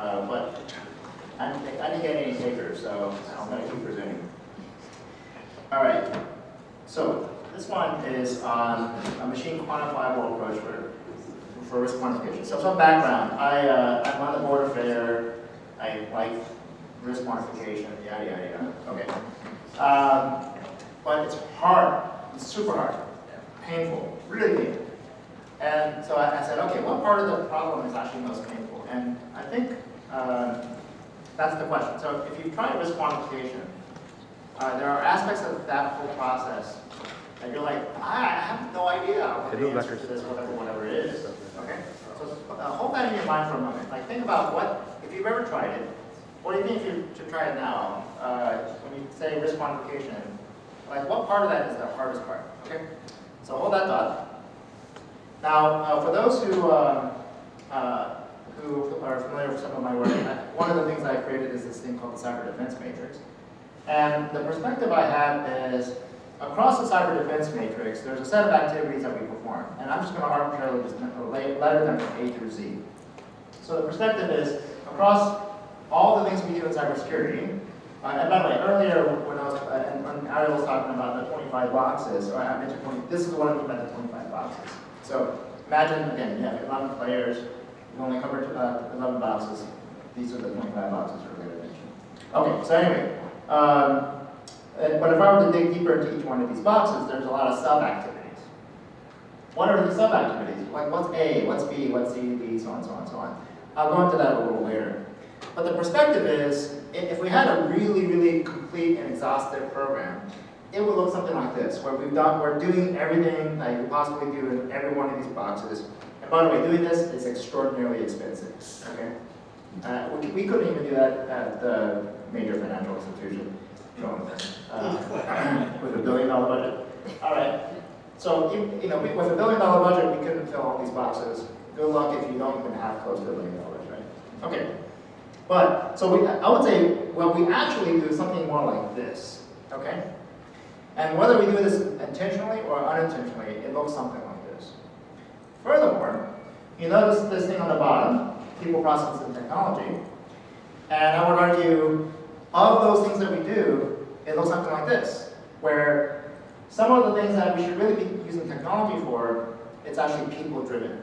but I didn't get any takers, so I'm going to keep presenting. All right, so this one is on a machine quantifiable approach for risk quantification. So some background, I'm on the board of FAIR, I like risk quantification, yada, yada, yada. Okay. But it's hard, it's super hard, painful, really painful. And so I said, okay, what part of the problem is actually most painful? And I think that's the question. So if you've tried risk quantification, there are aspects of that whole process that you're like, I have no idea what the answer to this, whatever it is. Okay? So hold that in your mind for a moment. Like think about what, if you've ever tried it, what do you think if you should try it now? When you say risk quantification, like what part of that is the hardest part? Okay? So hold that thought. Now, for those who are familiar with some of my work, one of the things I created is this thing called the cyber defense matrix. And the perspective I have is, across the cyber defense matrix, there's a set of activities that we perform. And I'm just going to arbitrarily just letter them from A through Z. So the perspective is, across all the things we do in cybersecurity, and by the way, earlier when Ariel was talking about the 25 boxes, or I mentioned this is one of the 25 boxes. So imagine, again, you have 11 players, you only covered 11 boxes. These are the 25 boxes earlier I mentioned. Okay, so anyway, but if I were to dig deeper into each one of these boxes, there's a lot of sub-activities. What are the sub-activities? Like what's A, what's B, what's C, D, so on, so on, so on. I'll go into that a little later. But the perspective is, if we had a really, really complete and exhaustive program, it would look something like this, where we're doing everything that you could possibly do in every one of these boxes. And by the way, doing this is extraordinarily expensive. Okay, we couldn't even do that at the major financial institution with $1 billion budget. All right, so with $1 billion budget, we couldn't fill all these boxes. Good luck if you don't even have close to $1 billion, right? Okay, but so I would say, well, we actually do something more like this. Okay. And whether we do this intentionally or unintentionally, it looks something like this. Furthermore, you notice this thing on the bottom, people, process, and technology. And I would argue, of those things that we do, it looks something like this, where some of the things that we should really be using technology for, it's actually people-driven.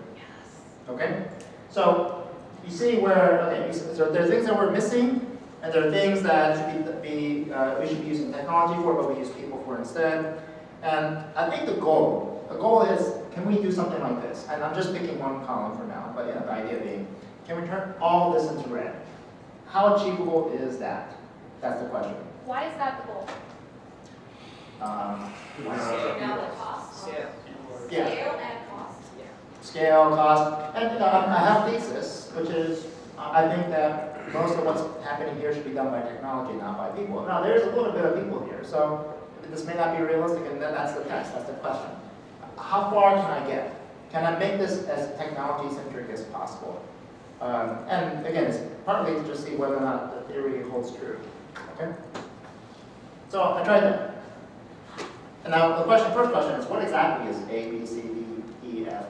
Okay? So you see where, okay, so there are things that we're missing, and there are things that we should be using technology for, but we use people for instead. And I think the goal is, can we do something like this? And I'm just picking one column for now, but the idea being, can we turn all this into red? How achievable is that? That's the question. Why is that the goal? Now the cost. Scale. Yeah. Scale and cost. Scale, cost, and I have thesis, which is, I think that most of what's happening here should be done by technology, not by people. Now, there's a little bit of people here, so this may not be realistic, and that's the test, that's the question. How far can I get? Can I make this as technology-centric as possible? And again, it's partly to just see whether or not the theory holds true. Okay? So I tried that. And now the first question is, what exactly is A, B, C, D, E, F?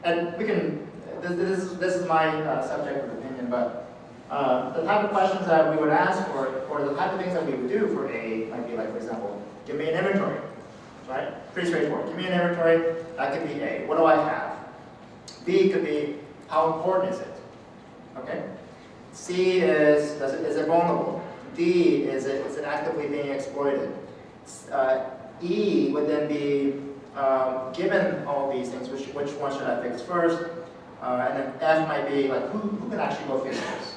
And we can, this is my subject of opinion, but the type of questions that we would ask or the type of things that we would do for A might be like, for example, give me an inventory, right? Pretty straightforward. Give me an inventory, that could be A. What do I have? B could be, how important is it? Okay? C is it vulnerable? D, is it actively being exploited? E would then be, given all these things, which one should I fix first? And then F might be like, who can actually go fix this?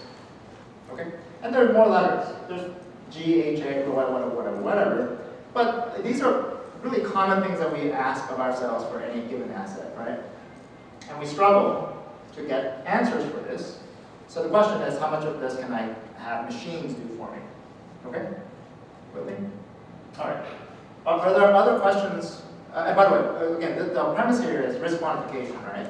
Okay? And there are more letters. There's G, H, A, whatever. But these are really common things that we ask of ourselves for any given asset, right? And we struggle to get answers for this. So the question is, how much of this can I have machines do for me? Okay? With me? All right. Are there other questions? And by the way, again, the premise here is risk quantification, right?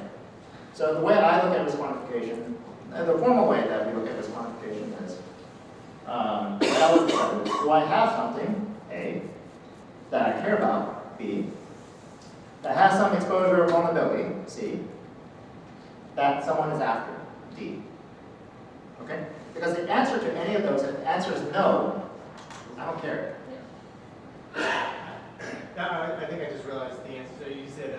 So the way I look at risk quantification, the formal way that we look at risk quantification is, do I have something, A, that I care about, B, that has some exposure or vulnerability, C, that someone is after, D. Okay? Because the answer to any of those, if the answer is no, I don't care. I think I just realized the answer. So you said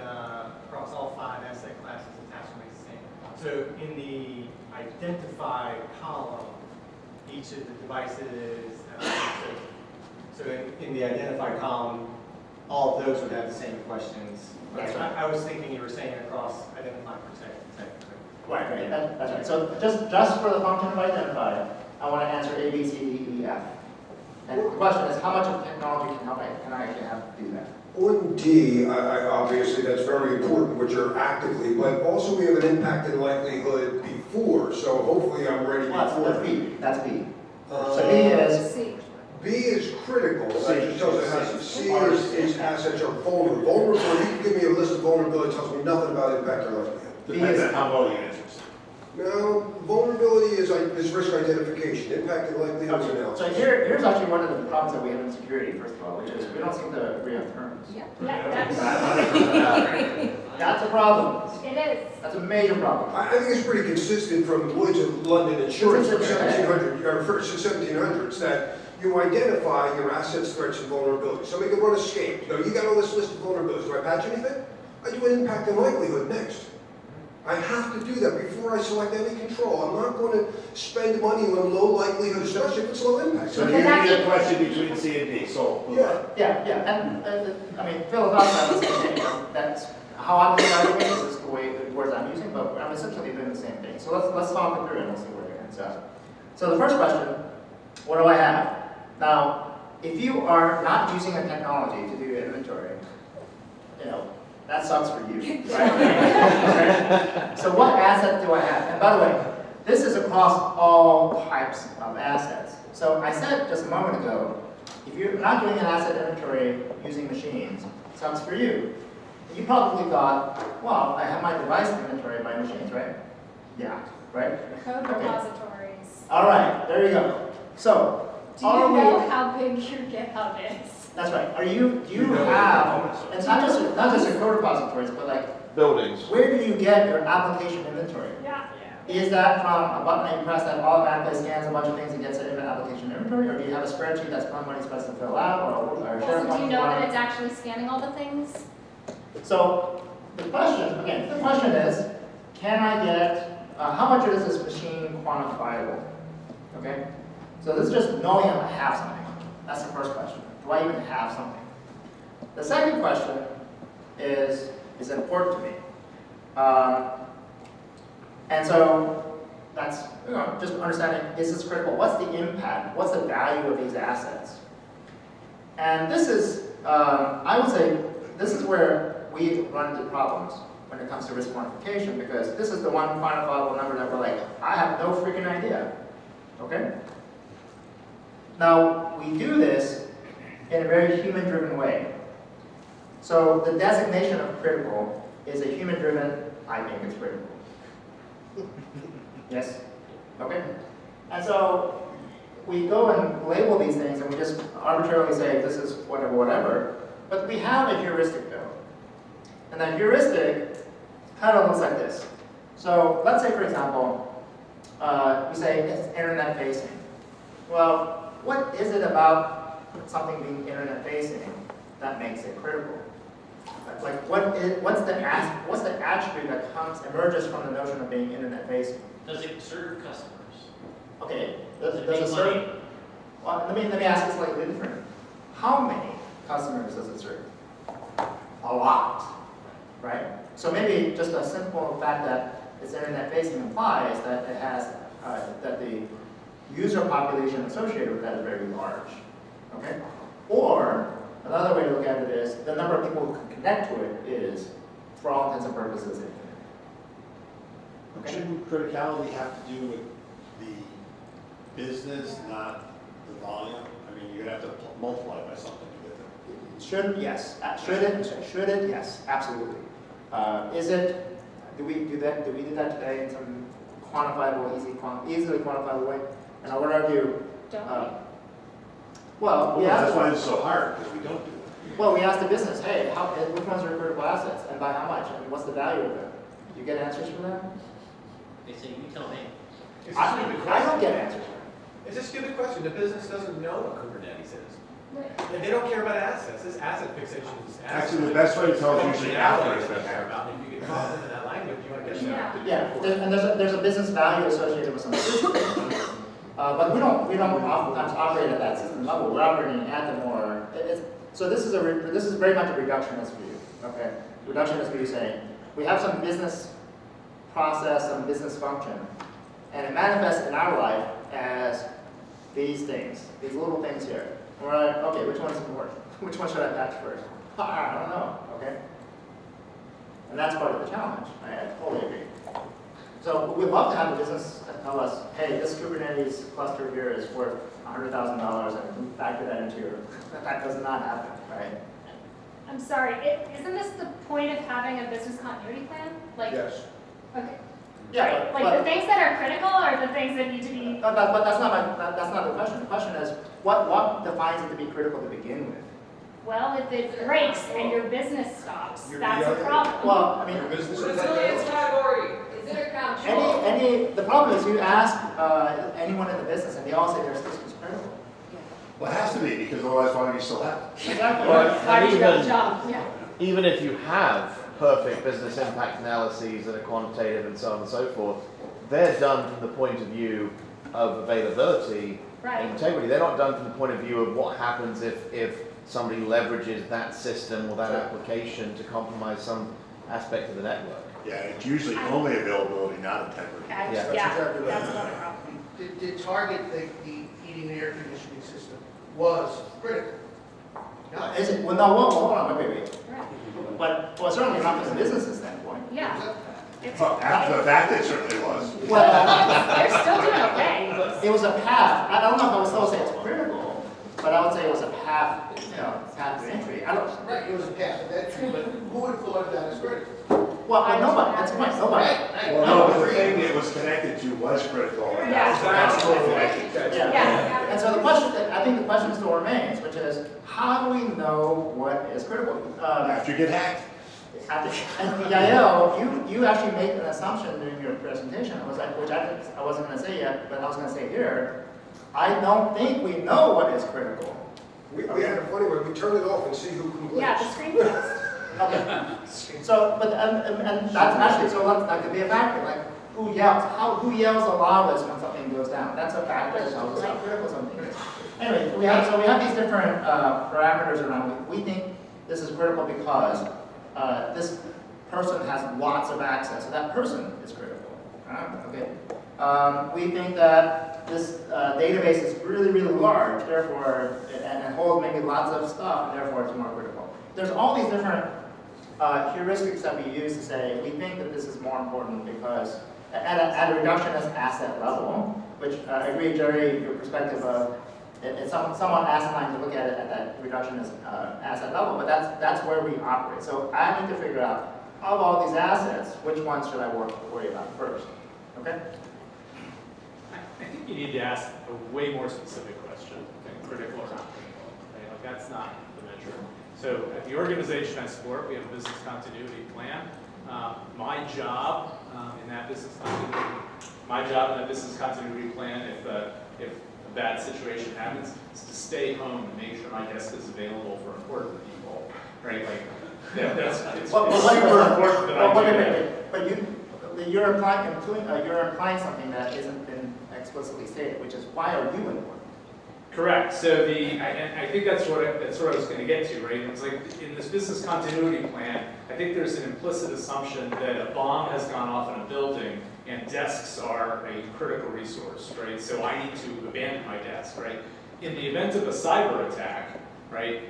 across all 5 asset classes, attachment is the same. So in the identify column, each of the devices, so in the identify column, all of those would have the same questions. That's right. I was thinking you were saying across identify protect. Right, that's right. So just for the function of identify, I want to answer A, B, C, D, E, F. And the question is, how much of technology can I actually have to do that? On D, obviously that's very important, which are actively, but also we have an impact in likelihood before, so hopefully I'm ready Well, before. that's B. So B is, C. B is critical, that just tells us how, C is assets are vulnerable. Vulnerability, you can give me a list of vulnerability, tells me nothing about impact or likelihood. Depends on how well you answer. No, vulnerability is risk identification, impact and likelihood okay. analysis. So here's actually one of the problems that we have in security, first of all, which is we don't seem to agree on terms. Yeah, That's a problem. it is. That's a major problem. I think it's pretty consistent from the Lloyd's of London insurance from It's a- 1700, or first 1700s, that you identify your assets, threats, and vulnerabilities. Somebody could run a scam. You got all this list of vulnerabilities. Do I patch anything? I do an impact and likelihood next. I have to do that before I select any control. I'm not going to spend money on low likelihood, especially if it's low impact. So you need a question between C and D, so. Yeah. Yeah, and I mean, Phil talked about the same thing. That's how I'm evaluating this is the way the words I'm using, but I'm essentially doing the same thing. So let's talk it through and we'll see where it ends up. So the first question, what do I have? Now, if you are not using a technology to do your inventory, that sucks for you, right? Okay. So what asset do I have? And by the way, this is across all types of assets. So I said just a moment ago, if you're not doing an asset inventory using machines, sucks for you. You probably thought, well, I have my device inventory by machines, right? Yeah, right? Code Okay. repositories. All right, there you go. So, Do you know how big your GitHub is? that's right. Do you have, it's not just your code repositories, but like, Buildings. where do you get your application inventory? Yeah. Is that from a button that you press that automatically scans a bunch of things and gets it in the application inventory? Or do you have a spreadsheet that's somebody's supposed to fill out or Well, SharePoint? so do you know form? that it's actually scanning all the things? So the question is, can I get, how much is this machine quantifiable? Okay? So this is just knowing I have something. That's the first question. Do I even have something? The second question is important to me. And so that's, just understanding, is this critical? What's the impact? What's the value of these assets? And this is, I would say, this is where we run into problems when it comes to risk quantification, because this is the one quantifiable number that we're like, I have no freaking idea. Okay? Now, we do this in a very human-driven way. So the designation of critical is a human-driven, I think it's critical. Yes? Okay? And so we go and label these things and we just arbitrarily say this is whatever, whatever. But we have a heuristic though. And that heuristic kind of looks like this. So let's say, for example, we say it's internet facing. Well, what is it about something being internet facing that makes it critical? Like what's the attribute that emerges from the notion of being internet facing? Does it serve customers? Okay, Does it does make it serve? money? Well, let me ask it slightly different. How many customers does it serve? A lot, right? So maybe just a simple fact that it's internet facing implies that it has that the user population associated with that is very large. Okay? Or another way to look at it is the number of people who can connect to it is, for all intents and purposes, infinite. Okay? Shouldn't criticality have to do with the business, not the volume? I mean, you're gonna have to multiply by something to get there. Should, yes. Should it? Yes, absolutely. Is it, do we do that today in some quantifiable, easily quantifiable way? And I would argue, Don't well, we That's asked, why it's so hard, because we don't do it. well, we asked the business, hey, which ones are critical assets and by how much and what's the value of them? Do you get answers from that? They say, you tell me. I don't get answers from stupid question. The business doesn't know what Kubernetes is. And they don't care about assets. This asset fixation is asset. Actually, the best way to tell is usually after it's They been care about. If you can talk to them in that language, you want to get them. Yeah, and there's a business value associated with some systems. But we don't oftentimes operate at that system level. We're operating at the more, so this is very much a reductionist view, okay? Reductionist view saying, we have some business process, some business function, and it manifests in our life as these things, these little things here. And we're like, okay, which one's important? Which one should I patch first? I don't know, okay? And that's part of the challenge, I totally agree. So we'd love to have a business tell us, hey, this Kubernetes cluster here is worth $100,000 and factor that into your, that does not happen, right? I'm sorry, isn't this the point of having a business continuity plan? Like, Yes. okay. Yeah, Like the things that are critical are the things that need to be, but that's not the question. The question is, what defines it to be critical to begin with? well, if it breaks and your business stops, You're that's a the other- problem. Well, I mean, Your business is Resilience category, is it account the problem is you ask anyone in the business and they all say their system's critical. Well, it has to be, because otherwise why do you still have it? Exactly. Why do you have a even- job? Yeah. Even if you have perfect business impact analyses that are quantitative and so on and so forth, they're done from the point of view of availability Right. and integrity. They're not done from the point of view of what happens if somebody leverages that system or that application to compromise some aspect of the network. Yeah, it's usually only availability, not integrity. Yeah. Yeah, exactly right. that's another problem. Did Target think the heating and air conditioning system was critical? Is it? Well, no, hold on, wait. Right. But, well, certainly not from the business's standpoint. Yeah. It's, Well, after the fact, it certainly was. Well, they're still doing okay. it was a path. I don't know if I would still say it's critical, but I would say it was a path, path to entry. I don't, Right, it was a path of entry, but who would have thought of that as critical? well, nobody, that's the point, nobody. Well, no, but the thing it was connected to was critical. and Yeah. that's connected. Yeah. And so the question, I think the question still remains, which is, how do we know what is critical? After you get hacked. At the EIL, you actually made an assumption during your presentation, which I wasn't going to say yet, but I was going to say here. I don't think we know what is critical. We had a funny one, we turn it off and see who complains. Yeah, the screen test. Okay. So, but and that's actually that could be a factor. Like who yells the loudest when something goes down? That's a factor that tells us how critical something is. Anyway, we have these different parameters around it. We think this is critical because this person has lots of access, so that person is critical. Okay. We think that this database is really, really large, therefore, and it holds maybe lots of stuff, and therefore it's more critical. There's all these different heuristics that we use to say we think that this is more important because at a reductionist asset level, which I agree, Jerry, your perspective of it's somewhat asinine to look at it at that reductionist asset level, but that's where we operate. So I need to figure out, of all these assets, which ones should I worry about first? Okay? I think you need to ask a way more specific question than critical or not critical. Right? Like that's not the measure. So at the organization I support, we have a business continuity plan. My job in that business continuity plan, if a bad situation happens, is to stay home and make sure my desk is available for important people. Right? Like it's super important that I do that. But you're implying something that isn't been explicitly stated, which is why are you important? Correct. So I think that's what I was going to get to, right? It's like in this business continuity plan, I think there's an implicit assumption that a bomb has gone off in a building and desks are a critical resource, right? So I need to abandon my desk, right? In the event of a cyber attack, right,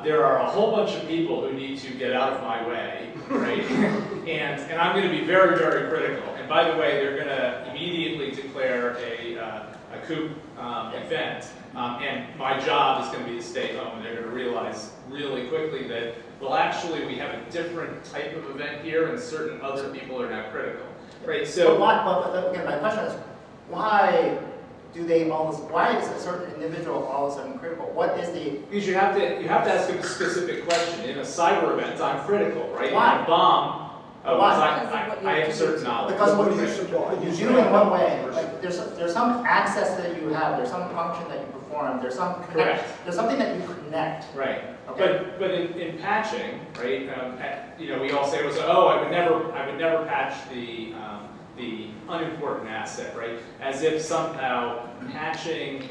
there are a whole bunch of people who need to get out of my way, right? and I'm going to be very, very critical. And by the way, they're going to immediately declare a coup event. And my job is going to be to stay home, and they're going to realize really quickly that, well, actually, we have a different type of event here, and certain other people are now critical, right? So, But again, my question is, why is a certain individual all of a sudden critical? What is the? because you have to ask a specific question. In a cyber event, I'm critical, right? Why? In a bomb, Why? I have certain knowledge. Because What do you supply? you do in what way? Like, there's some access that you have, there's some function that you perform, there's some Correct. there's something that you connect. Right. Okay. But in patching, right? We all say, "Oh, I would never patch the unimportant asset," right? As if somehow patching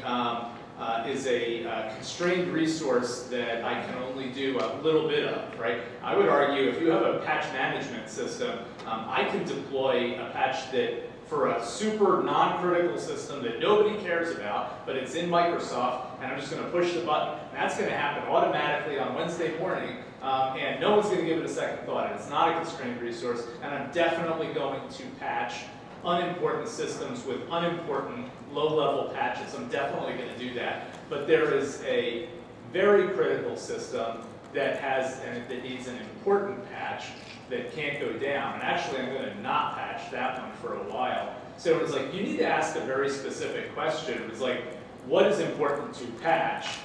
is a constrained resource that I can only do a little bit of, right? I would argue if you have a patch management system, I can deploy a patch that for a super non-critical system that nobody cares about, but it's in Microsoft, and I'm just going to push the button. And that's going to happen automatically on Wednesday morning, and no one's going to give it a second thought. And it's not a constrained resource, and I'm definitely going to patch unimportant systems with unimportant low-level patches. I'm definitely going to do that. But there is a very critical system that needs an important patch that can't go down. And actually, I'm going to not patch that one for a while. So it was like, you need to ask a very specific question. It was like, what is important to patch?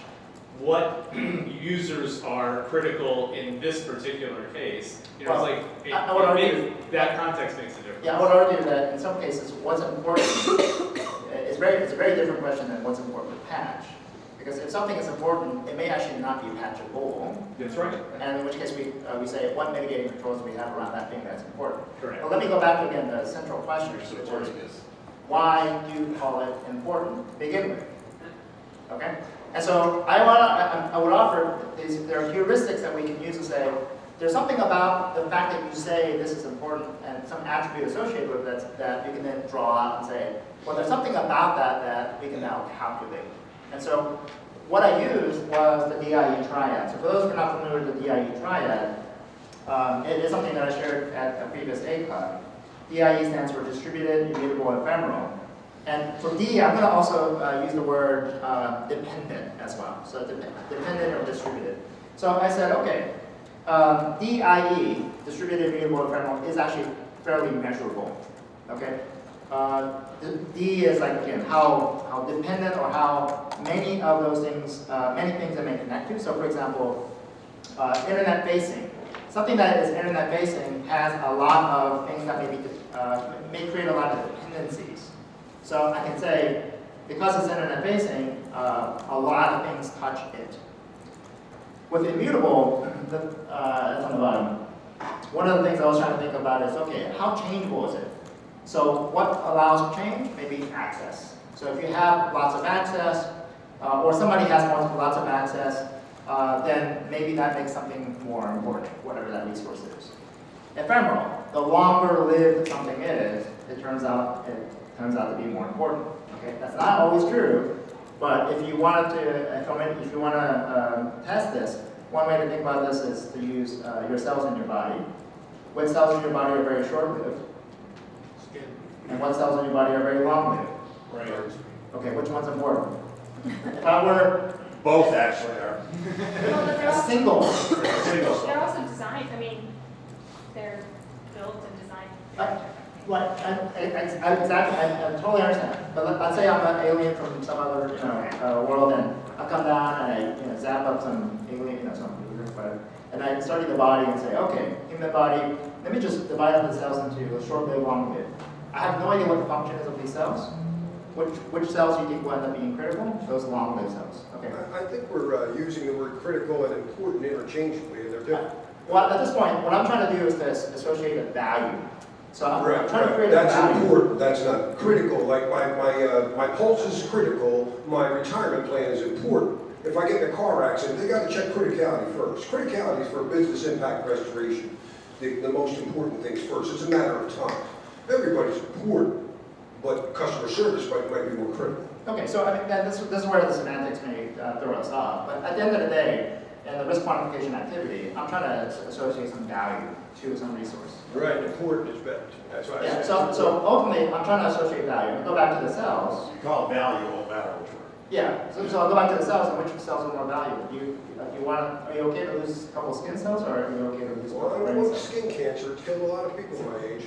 What users are critical in this particular case? It's like, that context makes a difference. Yeah, I would argue that in some cases, what's important it's a very different question than what's important to patch. Because if something is important, it may actually not be patchable. That's right. And in which case we say what mitigating controls we have around that thing that's important. Correct. But let me go back to, again, the central question, which is why do you call it important to begin with? Okay? And so I would offer there are heuristics that we can use to say, there's something about the fact that you say this is important and some attribute associated with it that you can then draw out and say, well, there's something about that we can now calculate. And so what I used was the DIE Triad. So for those who are not familiar with the DIE Triad, it is something that I shared at a previous ACoD. DIE stands for distributed, immutable, ephemeral. And for D, I'm going to also use the word dependent as well. So dependent or distributed. So I said, okay, DIE, distributed, immutable, ephemeral, is actually fairly measurable. Okay. D is like, again, how dependent or how many of those things, many things that may connect to. So for example, internet facing. Something that is internet facing has a lot of things that may create a lot of dependencies. So I can say, because it's internet facing, a lot of things touch it. With immutable, that's on the bottom. One of the things I was trying to think about is, okay, how changeable is it? So what allows change? Maybe access. So if you have lots of access, or somebody has lots of access, then maybe that makes something more important, whatever that resource is. Ephemeral. The longer lived something is, it turns out to be more important. Okay, that's not always true, but if you want to test this, one way to think about this is to use your cells in your body. What cells in your body are very short-lived? And what cells in your body are very long-lived? Right. Okay, which one's important? If I were Both actually are. Well, but they're a also, single, they're also designed, they're built and designed. Exactly, I totally understand. But let's say I'm an alien from some other world, and I come down and I zap up some alien, whatever, and I study the body and say, okay, human body, let me just divide up the cells into short-lived, long-lived. I have no idea what the function is of these cells. Which cells do you think will end up being critical? Those long-lived cells. Okay. I think we're using the word critical and important interchangeably, and they're different. Well, at this point, what I'm trying to do is to associate a value. So I'm trying to create a That's value. important, that's not critical. Like my pulse is critical, my retirement plan is important. If I get in a car accident, they got to check criticality first. Criticality is for business impact restoration, the most important things first. It's a matter of time. Everybody's important, but customer service might be more critical. Okay, so I think that this is where the semantics may throw us off. But at the end of the day, in the risk quantification activity, I'm trying to associate some value to some resource. Right, important is better. That's what I Yeah, said. so ultimately, I'm trying to associate value. Go back to the cells. You call it value, it won't matter which word. Yeah, so I'll go back to the cells, and which cells are more valuable? Are you okay to lose a couple of skin cells, or are you okay to lose a Well, couple I of don't brain want cells? skin cancer. It's killed a lot of people my age.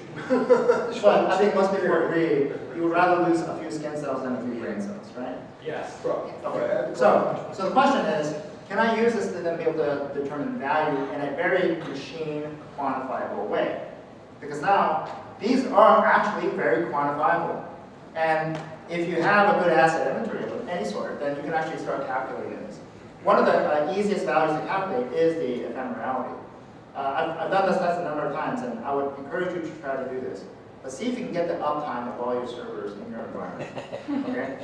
But I think most people agree, you would rather lose a few skin cells than a few brain cells, right? Yes. Probably. Okay. So the question is, can I use this to then be able to determine value in a very machine quantifiable way? Because now, these are actually very quantifiable. And if you have a good asset inventory of any sort, then you can actually start calculating this. One of the easiest values to calculate is the ephemerality. I've done this test a number of times, and I would encourage you to try to do this. But see if you can get the uptime of all your servers in your environment. Okay?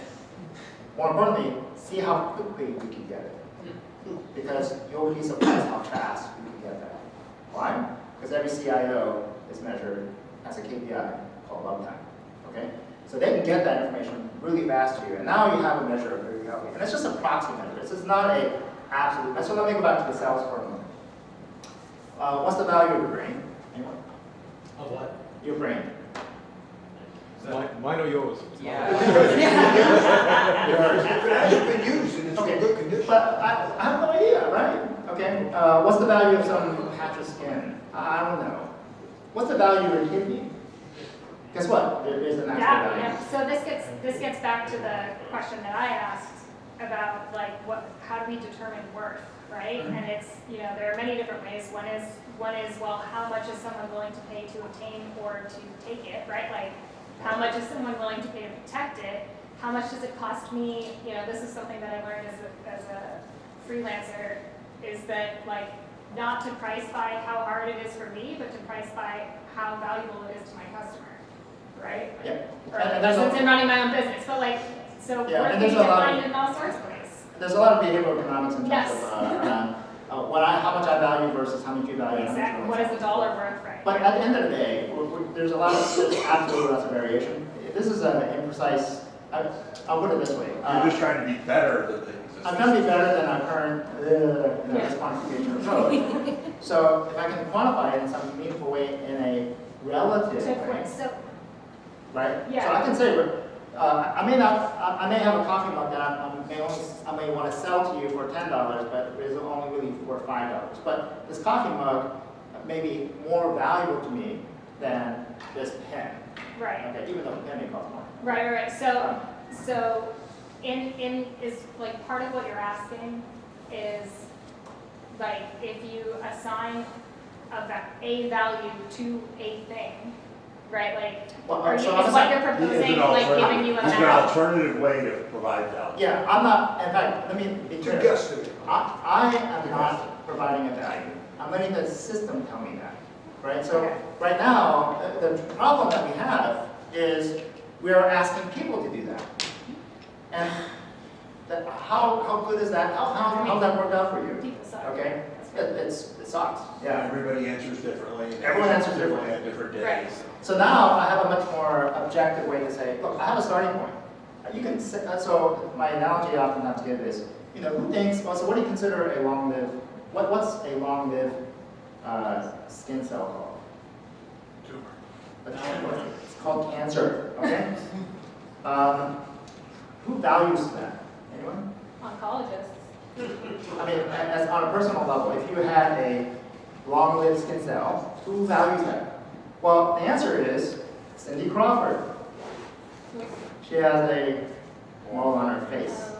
More importantly, see how quickly you can get it. Because you'll be surprised how fast you can get that. Why? Because every CIO is measured as a KPI called uptime. Okay? So they can get that information really fast to you. And now you have a measure of criticality. And it's just a proxy measure. This is not a absolute. So let me go back to the cells for a moment. What's the value of your brain? Anyone? Of what? Your brain. Mine or yours? Yeah. Yours. If it hasn't been used and it's in good condition. But I have no idea, right? Okay. What's the value of some patch of skin? I don't know. What's the value of your kidney? Guess what? There is an actual value. So this gets back to the question that I asked about like how do we determine worth, right? Mm-hmm. And it's, there are many different ways. One is well, how much is someone willing to pay to obtain or to take it, right? Like how much is someone willing to pay to protect it? How much does it cost me? This is something that I learned as a freelancer, is that like not to price by how hard it is for me, but to price by how valuable it is to my customer, right? Yeah. Or And there's since I'm running my own business, but like, so Yeah, worth and being there's a lot defined in all sorts of ways. There's a lot of behavioral economics in terms Yes. of around how much I value versus how much you value. Exactly, what is the dollar worth, right? But at the end of the day, there's absolutely lots of variation. This is an imprecise. I'll put it this way. You're just trying to be better than the existing. I'm trying to be better than our current this quantification approach. So if I can quantify it in some meaningful way in a relative way, So, right? Yeah. So I can say, I may have a coffee mug that I may want to sell to you for $10, but it is only really for $5. But this coffee mug may be more valuable to me than this pen. right, Okay, even though the pen may cost more. right. So in is like part of what you're asking is like if you assign a value to a thing, right? Like, Well, are you, so is I'm what you're Is proposing an like alternative- giving you a is an value? alternative way to provide value. Yeah, I'm not, in fact, let me be It's a clear. guesstimate. I am not providing a value. I'm letting the system tell me that, right? So right now, the problem that we have is we are asking people to do that. And how good is that? How's that worked out for you? People suck. Okay? It sucks. Yeah. Everybody answers differently. and Everyone answers differently. At different days. Right. So now I have a much more objective way to say, look, I have a starting point. You can say, so my analogy I oftentimes give is, who thinks, well, so what do you consider a long-lived, what's a long-lived skin cell called? Tumor. It's called cancer, okay? Who values that? Anyone? Oncologists. I mean, as on a personal level, if you had a long-lived skin cell, who values that? Well, the answer is Cindy Crawford. She has a mole on her face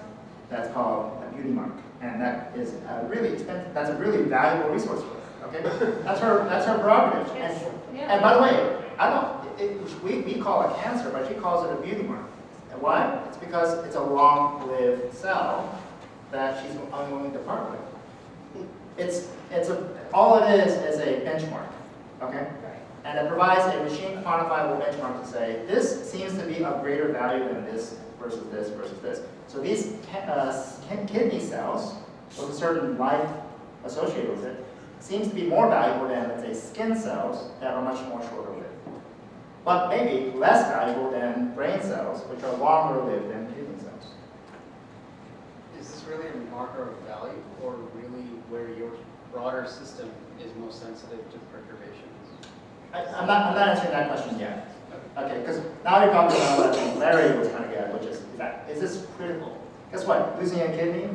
that's called a beauty mark, and that is a really expensive. That's a really valuable resource for her. Okay, that's her prerogative. And by the way, we call it cancer, but she calls it a beauty mark. And why? It's because it's a long-lived cell that she's unwilling to part with. All it is a benchmark. Okay. And it provides a machine quantifiable benchmark to say, this seems to be of greater value than this versus this versus this. So these kidney cells, with a certain life associated with it, seems to be more valuable than, let's say, skin cells that are much more shorter lived. But maybe less valuable than brain cells, which are longer lived than kidney cells. Is this really a marker of value, or really where your broader system is most sensitive to perturbations? I'm not answering that question yet. Okay, because now you're talking about what I think Larry was trying to get, which is this critical? Guess what? Losing a kidney,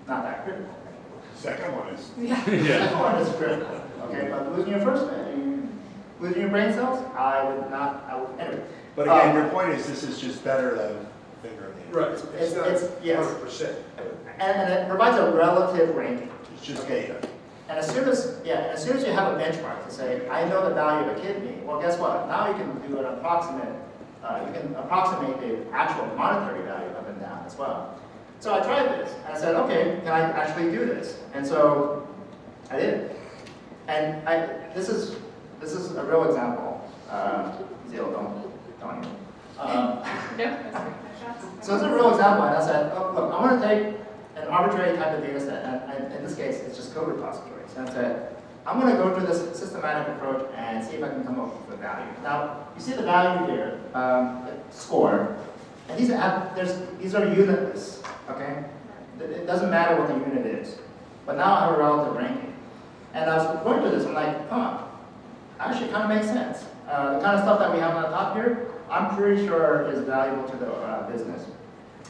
not that critical. Second one is. The second one is critical. Okay, but losing your first one, losing your brain cells, anyway. But again, your point is this is just better than finger in the air. Right, it's not yes. 100%. And it provides a relative ranking. It's just data. And as soon as you have a benchmark to say, I know the value of a kidney, well, guess what? Now you can do an approximate You can approximate the actual monetary value up and down as well. So I tried this. I said, okay, can I actually do this? And so I did. And this is a real example. Zero, don't even. No, that's good. No shots. So it's a real example, and I said, oh, look, I want to take an arbitrary type of data set, and in this case, it's just code repositories. And I said, I'm going to go through this systematic approach and see if I can come up with a value. Now, you see the value here, score, and these are unitless, okay? It doesn't matter what the unit is. But now I have a relative ranking. And I was going through this, I'm like, actually kind of makes sense. The kind of stuff that we have on the top here, I'm pretty sure is valuable to the business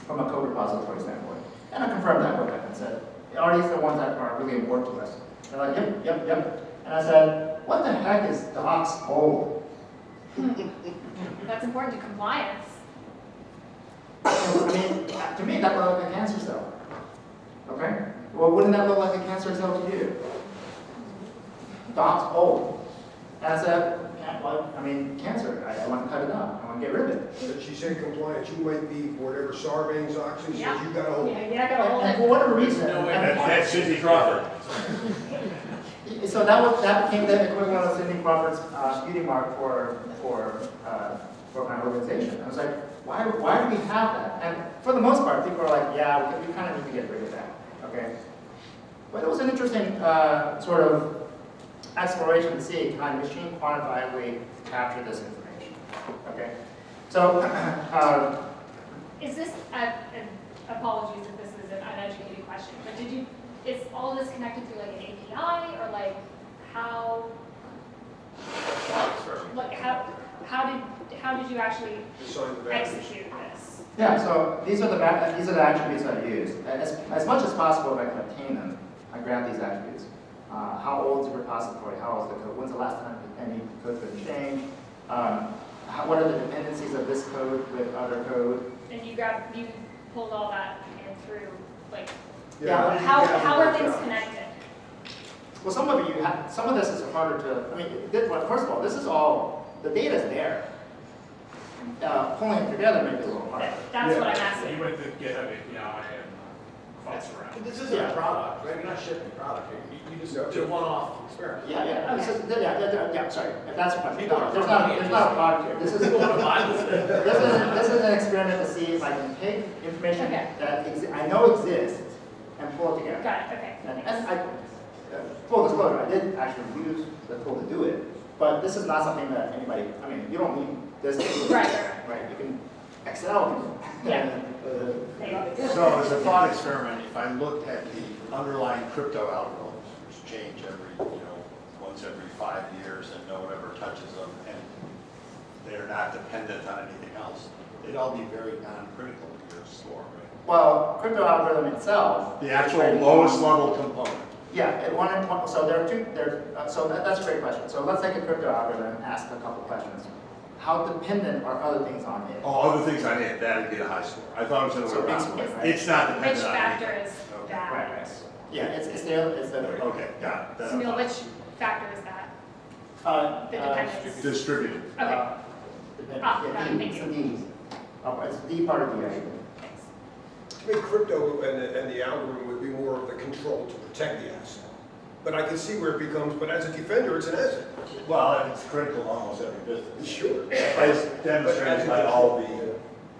from a code repository standpoint. And I confirmed that with them and said, are these the ones that are really important to us? They're like, yep. And I said, what the heck is docs old? That's important to compliance. I mean, to me, that looked like a cancer cell. Okay? Well, wouldn't that look like a cancer cell to you? Docs old. And I said, cancer. I want to cut it out. I want to get rid of it. But she said compliance, you might be whatever Sarbanes-Oxley Yeah. says you gotta hold. Yeah, gotta hold And it. for whatever reason, That's Sidney Crawford. so that became the equivalent of Sidney Crawford's beauty mark for my organization. I was like, why do we have that? And for the most part, people are like, yeah, we kind of need to get rid of that. Okay. But it was an interesting sort of exploration to see can machine quantifiably capture this information. Okay. So Is this, apologies if this is an uneducated question, but is all this connected through like an API or like how did you actually Assign the values. execute this? yeah, so these are the attributes I use. As much as possible, if I can obtain them, I grab these attributes. How old is the repository? How old is the code? When's the last time any code's been changed? What are the dependencies of this code with other code? And you pulled all that and through, like, Yeah. how are things connected? Well, some of this is harder to, well, first of all, this is all, the data's there. Pulling it together may be a little harder. That's what I'm So asking. you went to GitHub API and fuss around. This isn't a product, right? You're not shipping a product. You just did a one-off experiment. Yeah. Yeah, sorry, if that's your question. People No, are there's throwing not a product here. This is, People want to buy this thing. this is an experiment to see if I can take information Okay. that I know exists and pull it together. Got it, okay. And full disclosure, I did actually use the tool to do it, but this is not something that anybody, you don't need this. Right. You can Excel. Yeah. So as a thought experiment, if I looked at the underlying crypto algorithms, which change once every 5 years and no one ever touches them, and they're not dependent on anything else, they'd all be very non-critical to your score, right? Well, crypto algorithm itself. The actual lowest level component. Yeah, so there are two, that's a great question. So let's take a crypto algorithm and ask a couple questions. How dependent are other things on it? Oh, other things on it, that'd get a high score. I thought it was the So other way big around. score, right? It's not Which dependent on factor anything. is Okay. that? Right. Yeah, it's the Okay, got it. Then I'm Sounil, fine. which factor is that? The dependence? Distributed. Okay, got it, thank it's you. the D. It's the D part of the A. Thanks. To me, crypto and the algorithm would be more of the control to protect the asset. But I can see where it becomes, but as a defender, it's an asset. Well, and it's critical to almost every business. Sure. As demonstrated by all the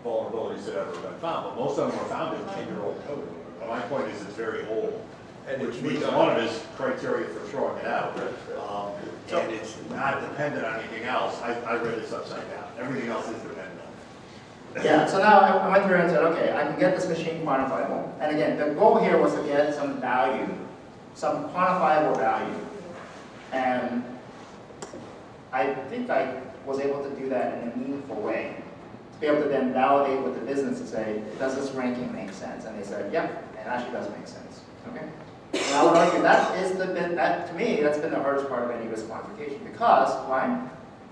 vulnerabilities that have ever been found, but most of them were found in 10-year-old code. But my point is it's very old, And which it's meets redone. one of his criteria for throwing it out. And it's not dependent on anything else. I read this upside down. Everything else is dependent on it. Yeah, so now I went through and said, okay, I can get this machine quantifiable. And again, the goal here was to get some value, some quantifiable value. And I think I was able to do that in a meaningful way. To be able to then validate with the business and say, does this ranking make sense? And they said, yep, it actually does make sense. Okay? And I would argue that to me, that's been the hardest part of any risk quantification. Because, why?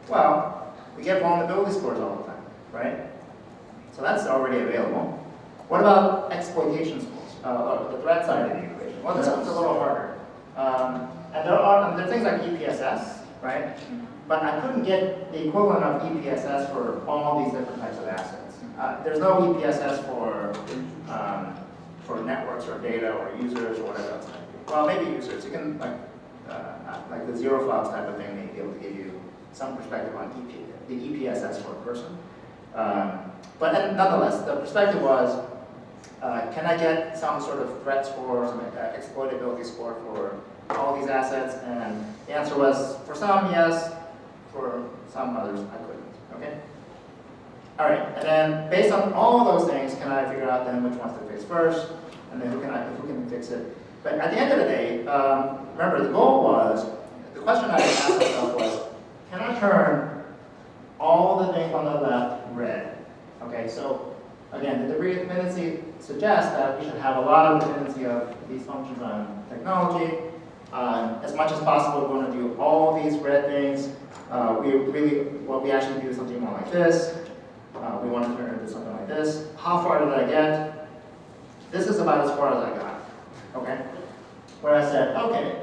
Well, we get vulnerability scores all the time, right? So that's already available. What about exploitation scores, the threat side of the equation? Well, this one's a little harder. And there are things like EPSS, right? but I couldn't get the equivalent of EPSS for all these different types of assets. There's no EPSS for networks or data or users or whatever else. Well, maybe users. You can like the zero flags type of thing may be able to give you some perspective on the EPSS for a person. But nonetheless, the perspective was, can I get some sort of threat score, some exploitability score for all these assets? And the answer was, for some, yes. For some others, I couldn't. Okay? All right, and then based on all those things, can I figure out then which ones to fix first, and then who can fix it? But at the end of the day, remember the goal was, the question I asked myself was, can I turn all the things on the left red? Okay, so again, the degree of dependency suggests that we should have a lot of dependency of these functions on technology. As much as possible, we're going to do all these red things. What we actually do is something more like this. We want to turn it into something like this. How far did I get? This is about as far as I got. Okay? Where I said, okay,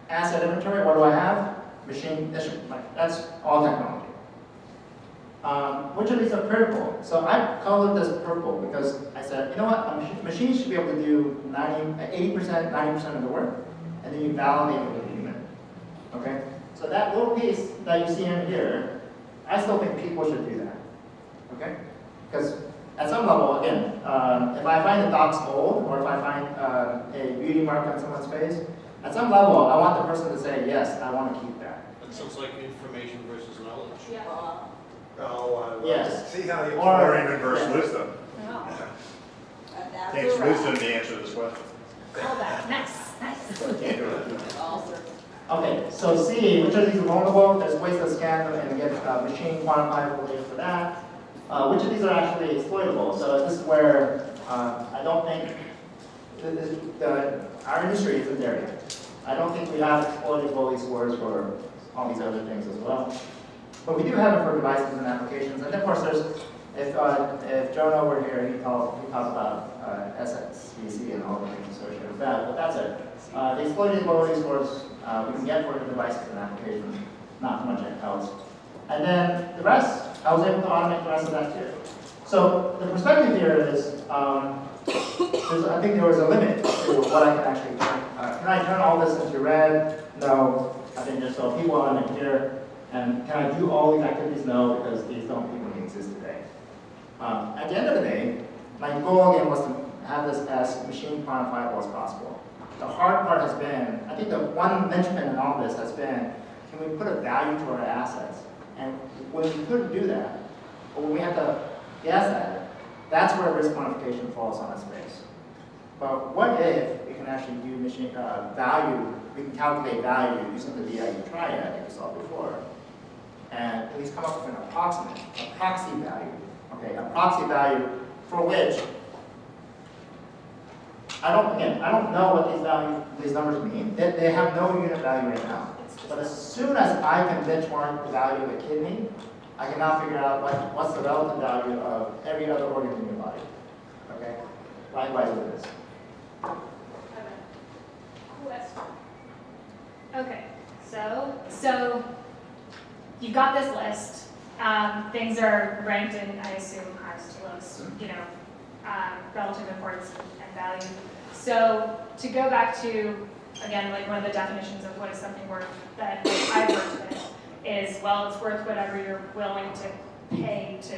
asset inventory, what do I have? Machine, that's all technology. Which of these are critical? So I colored this purple because I said, you know what, machines should be able to do 80%, 90% of the work, and then you validate it with a human. Okay? So that little piece that you see in here, I still think people should do that. Okay? Because at some level, again, if I find the docs old, or if I find a beauty mark on someone's face, at some level, I want the person to say, yes, I want to keep that. That sounds like information versus knowledge. Yeah. Oh, Yes. see how you. Or even verse wisdom. Oh. Takes wisdom to answer this question. Call that. Nice. Okay, so C, which of these are vulnerable? There's ways to scan them and get machine quantifiable data for that. Which of these are actually exploitable? So this is where I don't think our industry isn't there yet. I don't think we have exploitability scores for all these other things as well. But we do have it for devices and applications. And of course, if Jonah were here, he'd talk about SXVC and all the things associated with that. But that's it. The exploitability scores we can get for the devices and applications, not much else. And then the rest, I was able to automate the rest of that too. So the perspective here is, I think there was a limit to what I can actually turn. Can I turn all this into red? No. I think there's a people element here. And can I do all these activities? No, because these don't even exist today. At the end of the day, my goal again was to have this as machine quantifiable as possible. The hard part has been, I think the one linchpin in all this has been, can we put a value to our assets? And when we couldn't do that, or when we had to guess at it, that's where risk quantification falls on its face. But what if we can actually do machine value, we can calculate value using the DIU Triad that we saw before, and at least come up with an approximate, a proxy value, okay, a proxy value for which I don't know what these numbers mean. They have no unit value right now. But as soon as I can benchmark the value of a kidney, I can now figure out what's the relative value of every other organ in your body. Okay? Likewise with this. Okay, so you've got this list. Things are ranked in, I assume, highest to lowest, relative importance and value. So to go back to, again, like one of the definitions of what is something worth that I've worked with is, well, it's worth whatever you're willing to pay to,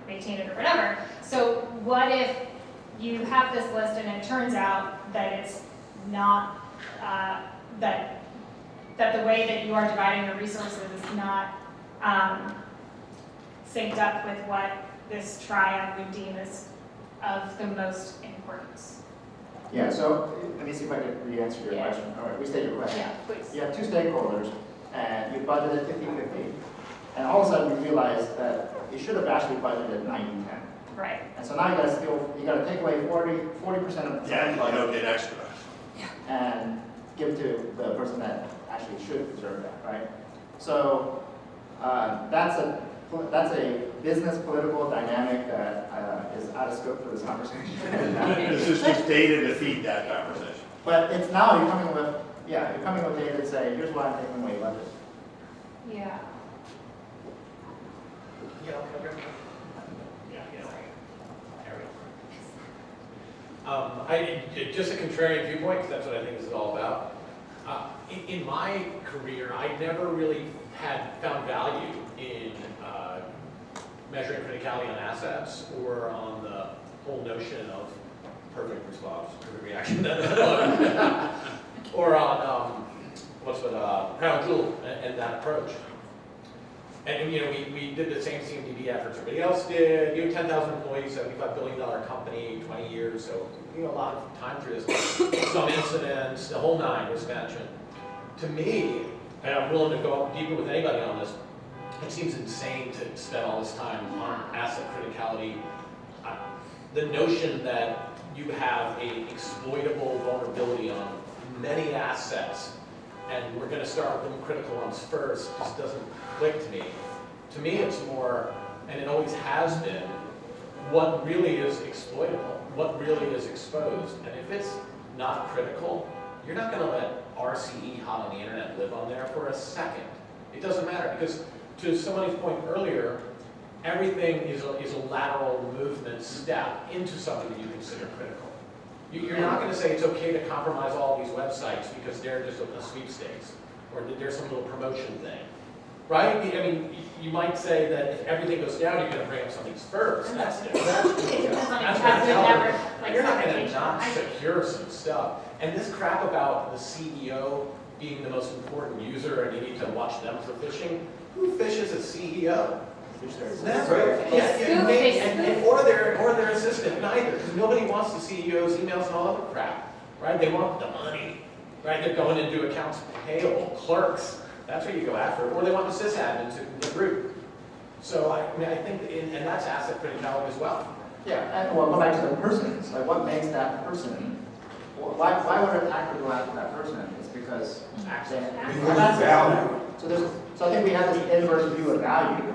maintain it or whatever. So what if you have this list and it turns out that it's not, that the way that you are dividing your resources is not synced up with what this triad would deem as of the most importance? Yeah, so let me see if I can re-answer your question. All right, restate your question. Yeah, please. You have two stakeholders, and you budgeted 50-50, and all of a sudden you realize that you should have actually budgeted 90-10. Right. And so now you got to take away 40% of the Yeah, you budget don't get extra. and give to the person that actually should deserve that, right? So that's a business political dynamic that is out of scope for this conversation. This is just data to feed that conversation. But it's now you're coming with Yeah, you're coming with data to say, here's why I'm taking away budget. Yeah. Just a contrarian viewpoint, because that's what I think this is all about. In my career, I never really had found value in measuring criticality on assets or on the whole notion of perfect response, perfect reaction, or on crown jewel and that approach. And you know, we did the same CMDB efforts everybody else did. You know, 10,000 employees, $75 billion company, 20 years, so you know, a lot of time through this. Some incidents, the whole nine risk management. To me, and I'm willing to go deeper with anybody on this, it seems insane to spend all this time on asset criticality. The notion that you have a exploitable vulnerability on many assets, and we're going to start with the critical ones first, just doesn't click to me. To me, it's more, and it always has been, what really is exploitable, what really is exposed. And if it's not critical, you're not going to let RCE hot on the internet live on there for a second. It doesn't matter, because to somebody's point earlier, everything is a lateral movement step into something that you consider critical. You're not going to say it's okay to compromise all these websites because they're just a sweepstakes or there's some little promotion thing, right? I mean, you might say that if everything goes down, you're going to bring up something first. That's different. You're not going to not secure some stuff. And this crap about the CEO being the most important user and you need to watch them for phishing. Who fishes a CEO? Never. Or their assistant, neither, because nobody wants the CEO's emails and all other crap, right? They want the money, right? They're going into accounts payable, clerks. That's where you go after, or they want the sysadmins in the group. So I think, and that's asset criticality as well. Yeah, and well, go back to the persons. Like, what makes that person? Why would an attacker go after that person? It's because that's value. So I think we have this inverse view of value.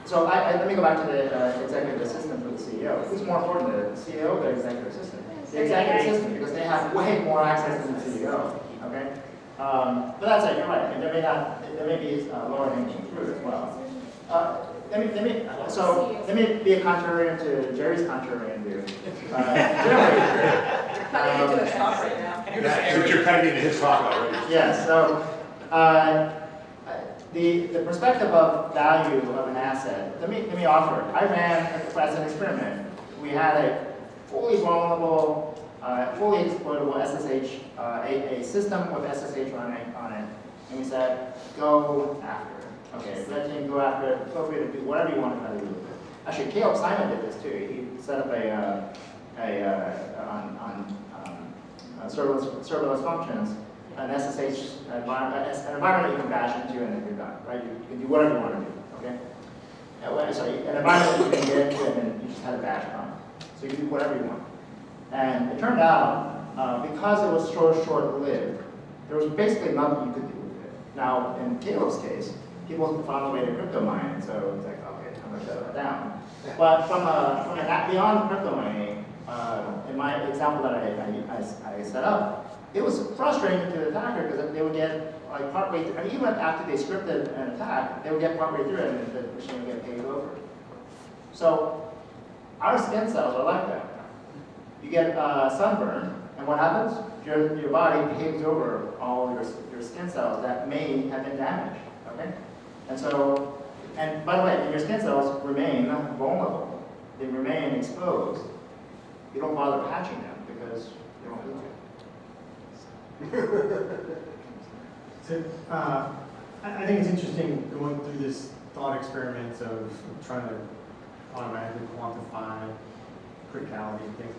So let me go back to the executive assistant for the CEO. Who's more important, the CEO or the executive assistant? The executive assistant, because they have way more access than the CEO. Okay, but that's it. You're right. I mean, there may be lower hanging fruit as well. Let me be a contrarian to Jerry's contrarian view. Cutting into a talk right now. You're cutting into his talk already. Yes. So. The perspective of value of an asset, let me offer it. I ran, as an experiment, we had a fully vulnerable, fully exploitable SSH, a system with SSH running on it, and we said, go after it. Okay, red team, go after it, feel free to do whatever you want to try to do with it. Actually, Caleb Simon did this too. He set up serverless functions, an SSH environment, an environment you can bash into and then you're done, right? You can do whatever you want to do, okay? Sorry, an environment you can get into and then you just had a bash run. So you can do whatever you want. And it turned out, because it was so short-lived, there was basically nothing you could do with it. Now, in Caleb's case, people found a way to crypto mine, so it's like, okay, I'm going to shut that down. But from beyond crypto mining, in my example that I set up, it was frustrating to the attacker because they would get like partway through, and even after they scripted an attack, they would get partway through it and the machine would get paged over. So our skin cells are like that. You get sunburn, and what happens? Your body paves over all your skin cells that may have been damaged. Okay, and by the way, your skin cells remain vulnerable. They remain exposed. You don't bother patching them because they don't need to. So, I think it's interesting going through this thought experiment of trying to automatically quantify criticality and things.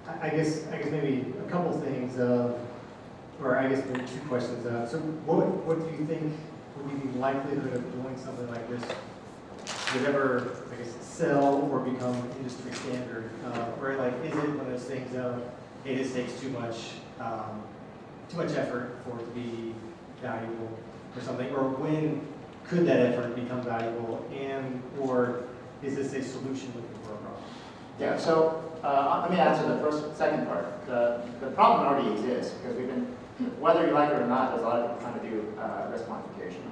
I guess maybe a couple things, or I guess maybe two questions. So what do you think would be the likelihood of doing something like this would ever, I guess, sell or become industry standard? Right? Like, is it one of those things of, hey, this takes too much effort for it to be valuable or something? Or when could that effort become valuable, and or is this a solution looking for a problem? Yeah, so let me answer the second part. The problem already exists because whether you like it or not, there's a lot of people trying to do risk quantification.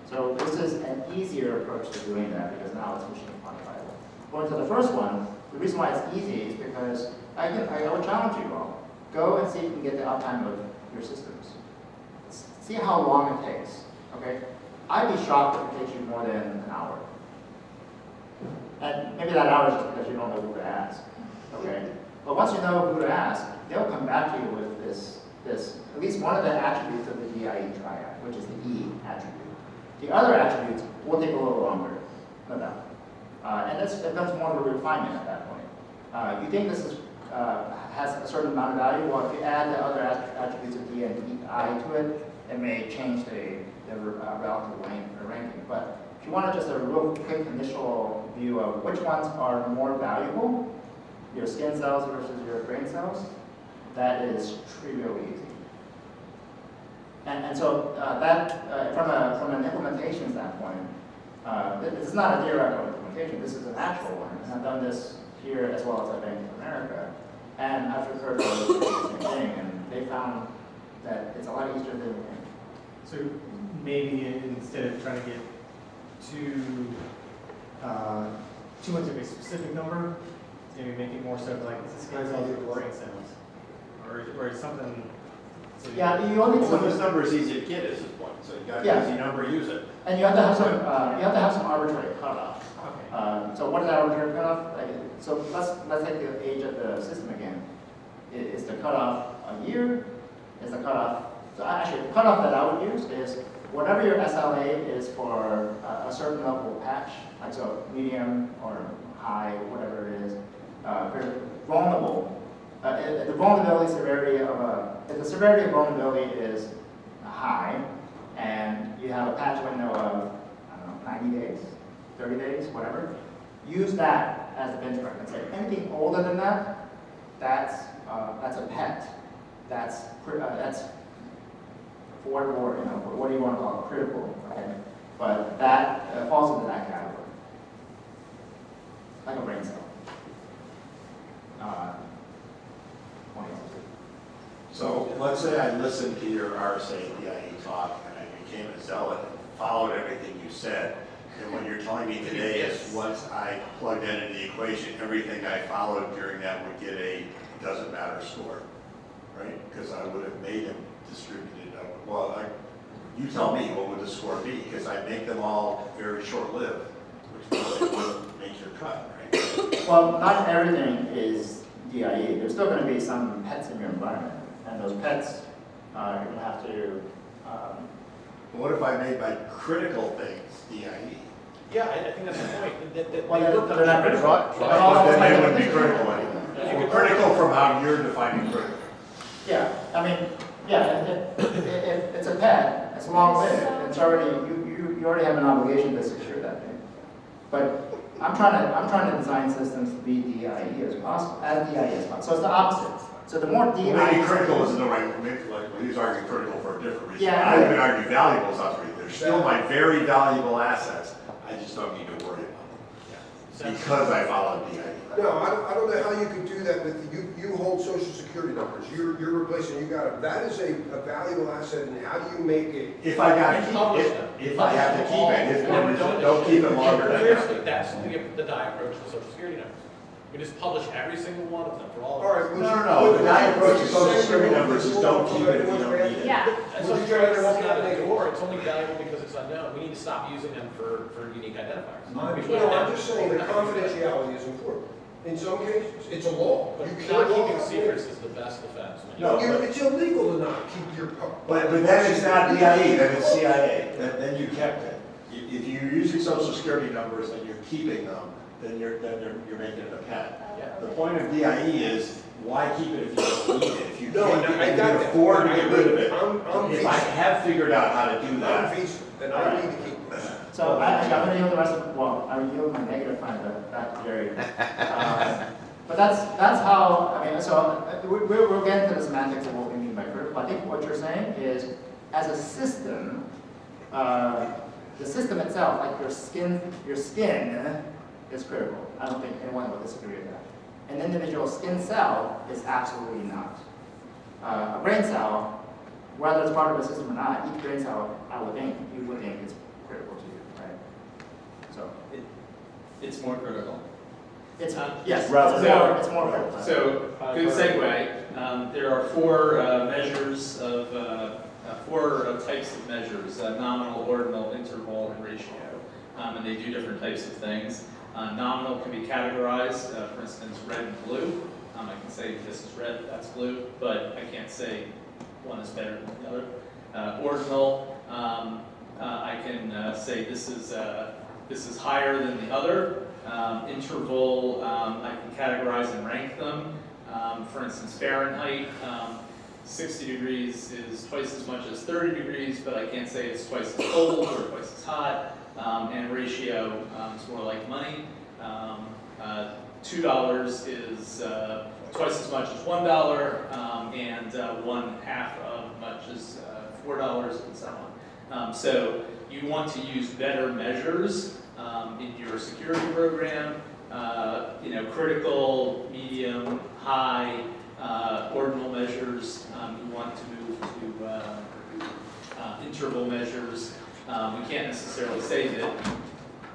So this is an easier approach to doing that because now it's machine quantifiable. Going to the first one, the reason why it's easy is because I would challenge you all. Go and see if you can get the uptime of your systems. See how long it takes, okay? I'd be shocked if it takes you more than an hour. And maybe that hour is just because you don't know who to ask, okay? But once you know who to ask, they'll come back to you with this at least one of the attributes of the DIE triad, which is the E attribute. The other attributes will take a little longer, no doubt. And it becomes more of a refinement at that point. You think this has a certain amount of value? Well, if you add the other attributes of D and I to it, it may change the relative ranking. But if you want just a real quick initial view of which ones are more valuable, your skin cells versus your brain cells, that is trivially easy. And so from an implementation standpoint, this is not a theoretical implementation, this is an actual one. And I've done this here as well as at Bank of America. And I've heard the same thing, and they found that it's a lot easier than we think. So maybe instead of trying to get too much of a specific number, maybe make it more so like it's a skin cells or brain cells, or something. So Yeah, you only need Well, this some, number is easy to get is his point, so you got Yeah. an easy number, use it. and you have to have some arbitrary cutoff. Okay. So what is the arbitrary cutoff? So let's take the age of the system again. Is the cutoff a year? Is the cutoff? So actually, the cutoff that I would use is whatever your SLA is for a certain level of patch, like so medium or high, whatever it is, very vulnerable. The vulnerability severity if the severity of vulnerability is high, and you have a patch window of, I don't know, 90 days, 30 days, whatever, use that as the benchmark and say anything older than that, that's a pet. That's what do you want to call it, critical, okay? But that falls into that category, like a brain cell. What else? So let's say I listened to your RSA DIE talk and I became a zealot and followed everything you said. And what you're telling me today is once I plugged that into the equation, everything I followed during that would get a doesn't matter score, right? Because I would have made them distributed. You tell me what would the score be? Because I make them all very short-lived, which makes your cut, right? Well, not everything is DIE. There's still going to be some pets in your environment, and those pets, you're going to have to. What if I made my critical things DIE? Yeah, I think that's the point. Well, they're not critical. Then they wouldn't be critical anymore. Critical from how you're defining critical. Yeah, I mean, yeah, if it's a pet, it's long-lived, it's already, you already have an obligation to secure that thing. But I'm trying to design systems to be DIE as possible, So it's the opposite. So the more DIE. Well, maybe critical isn't the right, maybe he's arguing critical for a different reason. Yeah, I would argue valuable is not right. They're still my very valuable assets. I just don't need to worry about them. Because I followed DIE. No, I don't know how you could do that with, you hold social security numbers, you're replacing, that is a valuable asset, and how do you make it? If I gotta keep it, if I have to keep it, if don't keep it longer than that. That's the DIE approach to social security numbers. We just publish every single one of them for all of All us. right. No, the DIE approach to social security numbers is don't keep it if you don't need it. Yeah. And social security numbers is not an or, it's only valuable because it's unknown. We need to stop using them for unique identifiers. No, I'm just saying that confidentiality is important. In some cases, it's a law. But You not can't keeping walk secrets is the best defense. No, It's illegal to not keep your. But then it's not DIE, then it's CIA, then you kept it. If you're using social security numbers and you're keeping them, then you're making it a pet. The point of DIE is, why keep it if you don't need it? If you No, can't, I if you got can that. afford to get rid of it. I'm If I have figured out how to do I'm that, visa, then I need to keep this. So I'm going to yield the rest of, I will yield my negative time back to Jerry. But that's how, I mean, so we're getting to the semantics of what we mean by critical. I think what you're saying is, as a system, the system itself, like your skin is critical. I don't think anyone would disagree with that. An individual skin cell is absolutely not. A brain cell, whether it's part of a system or not, each brain cell, I would think, you would think is critical to you, right? So, It's more critical. it's, yes, So- it's more critical. So, good segue. There are four measures of, four types of measures, nominal, ordinal, interval, and ratio. And they do different types of things. Nominal can be categorized, for instance, red and blue. I can say this is red, that's blue, but I can't say one is better than the other. Ordinal, I can say this is higher than the other. Interval, I can categorize and rank them. For instance, Fahrenheit, 60 degrees is twice as much as 30 degrees, but I can't say it's twice as cold or twice as hot. And ratio is more like money. $2 is twice as much as $1, and 1/2 of much as $4, and so on. So you want to use better measures in your security program. Critical, medium, high, ordinal measures. You want to move to interval measures. We can't necessarily say that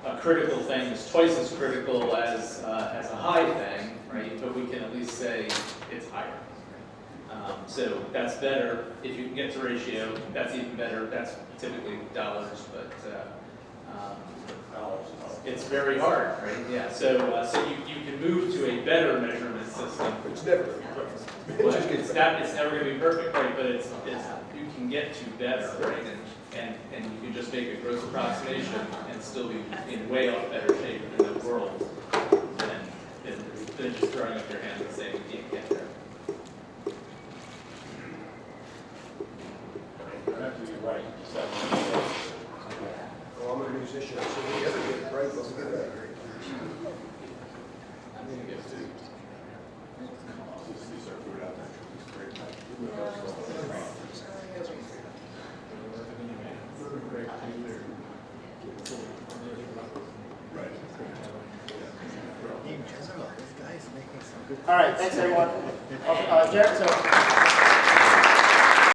a critical thing is twice as critical as a high thing, right? But we can at least say it's higher. So that's better. If you can get to ratio, that's even better. That's typically dollars, but it's very hard, right? Yeah. So you can move to a better measurement system. It's never. Well, it's never going to be perfect, right? But it's you can get to better, right? And you can just make a gross approximation and still be in way off better shape in the world than just throwing up your hand and saying you can't get there. Right. Well, I'm a musician, so we ever get it right, let's get it right. These are food out there. It's great. All right, thanks everyone. Jared, so